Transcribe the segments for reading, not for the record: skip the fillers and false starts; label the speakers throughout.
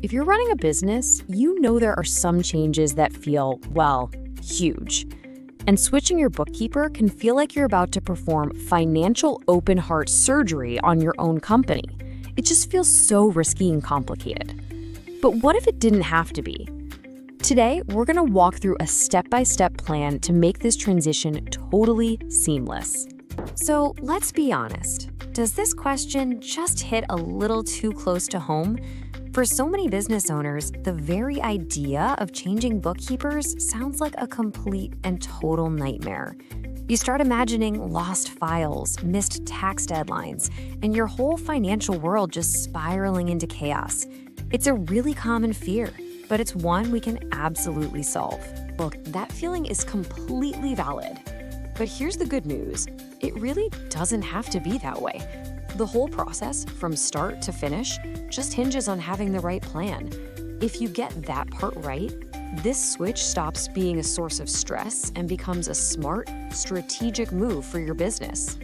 Speaker 1: If you're running a business, you know there are some changes that feel, well, huge. And switching your bookkeeper can feel like you're about to perform financial open heart surgery on your own company. It just feels so risky and complicated. But what if it didn't have to be? Today, we're going to walk through a step-by-step plan to make this transition totally seamless. So let's be honest. Does this question just hit a little too close to home? For so many business owners, the very idea of changing bookkeepers sounds like a complete and total nightmare. You start imagining lost files, missed tax deadlines, and your whole financial world just spiraling into chaos. It's a really common fear, but it's one we can absolutely solve. Look, that feeling is completely valid. But here's the good news. It really doesn't have to be that way. The whole process, from start to finish, just hinges on having the right plan. If you get that part right, this switch stops being a source of stress and becomes a smart, strategic move for your business.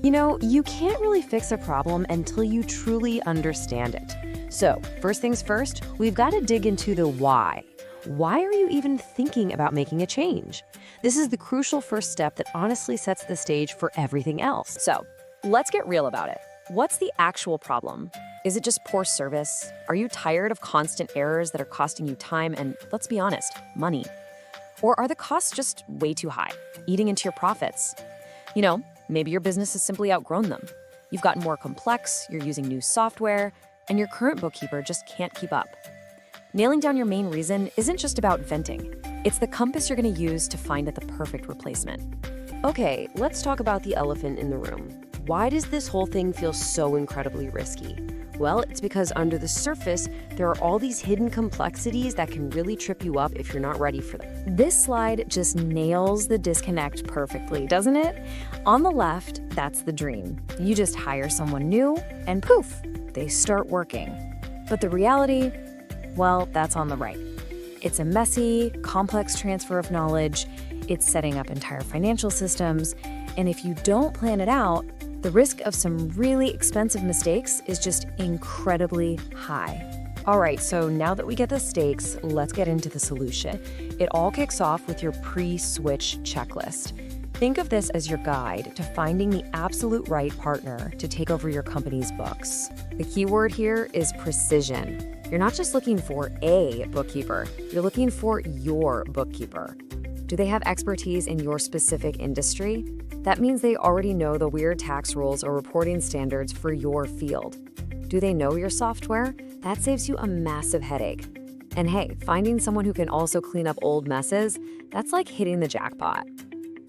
Speaker 1: You know, you can't really fix a problem until you truly understand it. So, first things first, we've got to dig into the why. Why are you even thinking about making a change? This is the crucial first step that honestly sets the stage for everything else. So, let's get real about it. What's the actual problem? Is it just poor service? Are you tired of constant errors that are costing you time and, let's be honest, money? Or are the costs just way too high, eating into your profits? You know, maybe your business has simply outgrown them. You've gotten more complex, you're using new software, and your current bookkeeper just can't keep up. Nailing down your main reason isn't just about venting. It's the compass you're going to use to find the perfect replacement.
Speaker 2: Okay, let's talk about the elephant in the room. Why does this whole thing feel so incredibly risky? Well, it's because under the surface, there are all these hidden complexities that can really trip you up if you're not ready for them.
Speaker 1: This slide just nails the disconnect perfectly, doesn't it? On the left, that's the dream. You just hire someone new, and poof, they start working. But the reality, well, that's on the right. It's a messy, complex transfer of knowledge. It's setting up entire financial systems. And if you don't plan it out, the risk of some really expensive mistakes is just incredibly high. All right, so now that we get the stakes, let's get into the solution. It all kicks off with your pre-switch checklist. Think of this as your guide to finding the absolute right partner to take over your company's books. The key word here is precision. You're not just looking for a bookkeeper, you're looking for your bookkeeper. Do they have expertise in your specific industry? That means they already know the weird tax rules or reporting standards for your field. Do they know your software? That saves you a massive headache. And hey, finding someone who can also clean up old messes, that's like hitting the jackpot.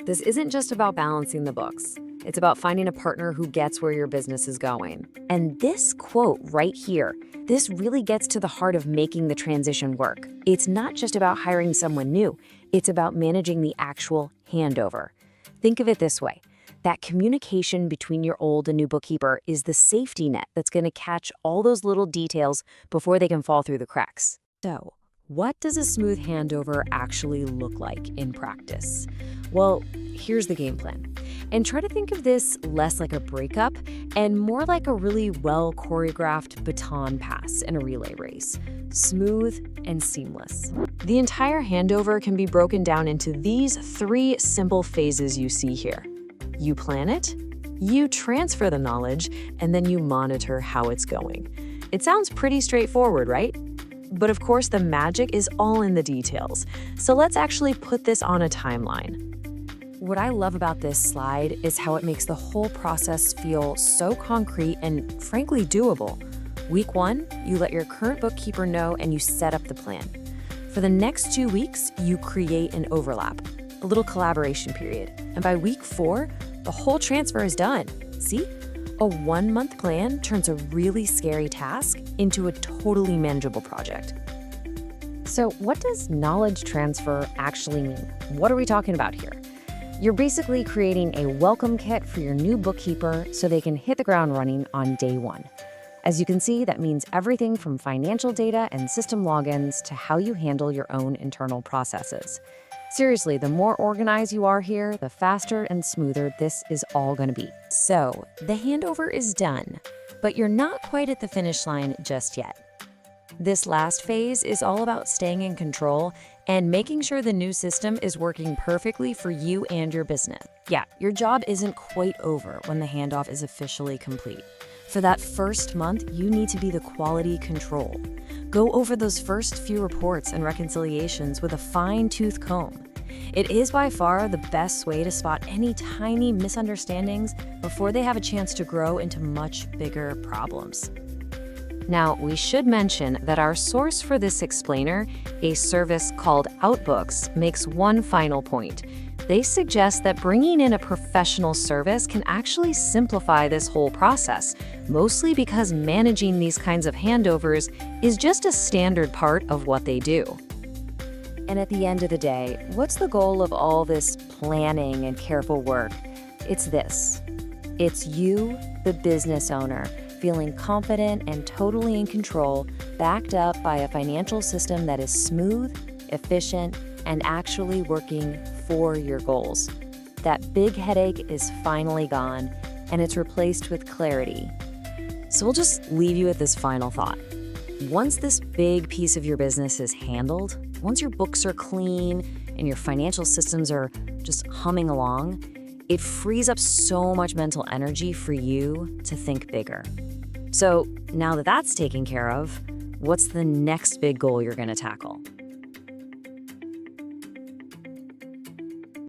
Speaker 1: This isn't just about balancing the books. It's about finding a partner who gets where your business is going. And this quote right here, this really gets to the heart of making the transition work. It's not just about hiring someone new. It's about managing the actual handover. Think of it this way. That communication between your old and new bookkeeper is the safety net that's going to catch all those little details before they can fall through the cracks. So, what does a smooth handover actually look like in practice? Well, here's the game plan. And try to think of this less like a breakup and more like a really well-choreographed baton pass in a relay race. Smooth and seamless. The entire handover can be broken down into these 3 simple phases you see here. You plan it, you transfer the knowledge, and then you monitor how it's going. It sounds pretty straightforward, right? But of course, the magic is all in the details. So let's actually put this on a timeline. What I love about this slide is how it makes the whole process feel so concrete and frankly doable. Week 1, you let your current bookkeeper know and you set up the plan. For the next 2 weeks, you create an overlap, a little collaboration period. And by week 4, the whole transfer is done. See? A 1-month plan turns a really scary task into a totally manageable project. So what does knowledge transfer actually mean? What are we talking about here? You're basically creating a welcome kit for your new bookkeeper so they can hit the ground running on day 1. As you can see, that means everything from financial data and system logins to how you handle your own internal processes. Seriously, the more organized you are here, the faster and smoother this is all going to be. So, the handover is done, but you're not quite at the finish line just yet. This last phase is all about staying in control and making sure the new system is working perfectly for you and your business. Yeah, your job isn't quite over when the handoff is officially complete. For that first month, you need to be the quality control. Go over those first few reports and reconciliations with a fine-tooth comb. It is by far the best way to spot any tiny misunderstandings before they have a chance to grow into much bigger problems. Now, we should mention that our source for this explainer, a service called Outbooks, makes one final point. They suggest that bringing in a professional service can actually simplify this whole process, mostly because managing these kinds of handovers is just a standard part of what they do. And at the end of the day, what's the goal of all this planning and careful work? It's this. It's you, the business owner, feeling confident and totally in control, backed up by a financial system that is smooth, efficient, and actually working for your goals. That big headache is finally gone, and it's replaced with clarity. So we'll just leave you with this final thought. Once this big piece of your business is handled, once your books are clean and your financial systems are just humming along, it frees up so much mental energy for you to think bigger. So now that that's taken care of, what's the next big goal you're going to tackle?